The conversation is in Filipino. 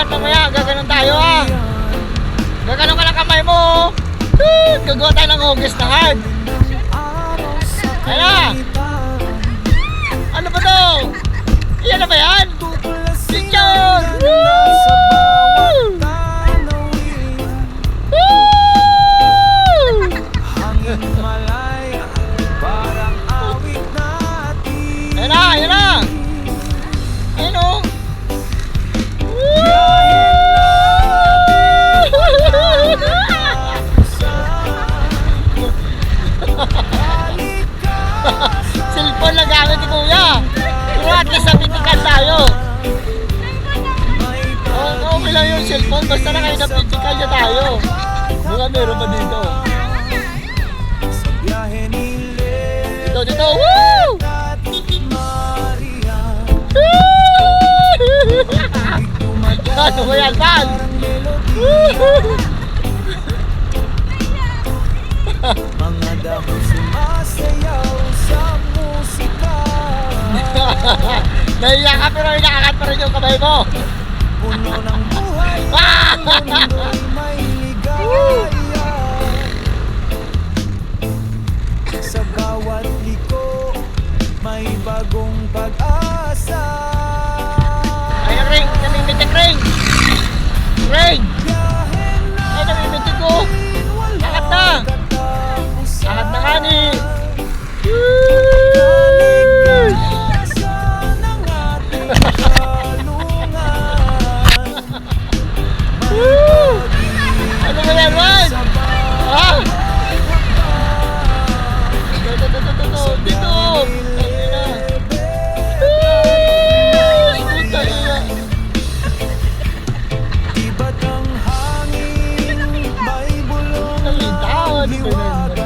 yan, mamaya gaganon tayo ha. Gaganon ka lang kamay mo. Gagawa tayo ng hugis na hard. Kaya ano ba to? Iyan na ba yan? Picture! Woo! Ayan na, ayan na. Ayan o. Cellphone lang gamit ni Kuya. Pero at least napitikan tayo. Okay lang yung cellphone, basta na kayo napitikan niya tayo. Mga meron pa dito. Dito. Woo! Ano ba yan, Pan? Mga dahon sumasayaw sa musika. Naiyak ka pero inakakat pa rin yung kamay mo. Puno ng buhay, mundo'y may ligaya. Sa bawat liko, may bagong pag-asa. Ay, ring! Namimitik ring! Ring! Ay, namimitik ko! Angat na! Angat na ka ni! Ano ba yan, man? Ha? Dito! Puta ina! Iba't ang hangin, may bulong Ang tao, ano ba yan?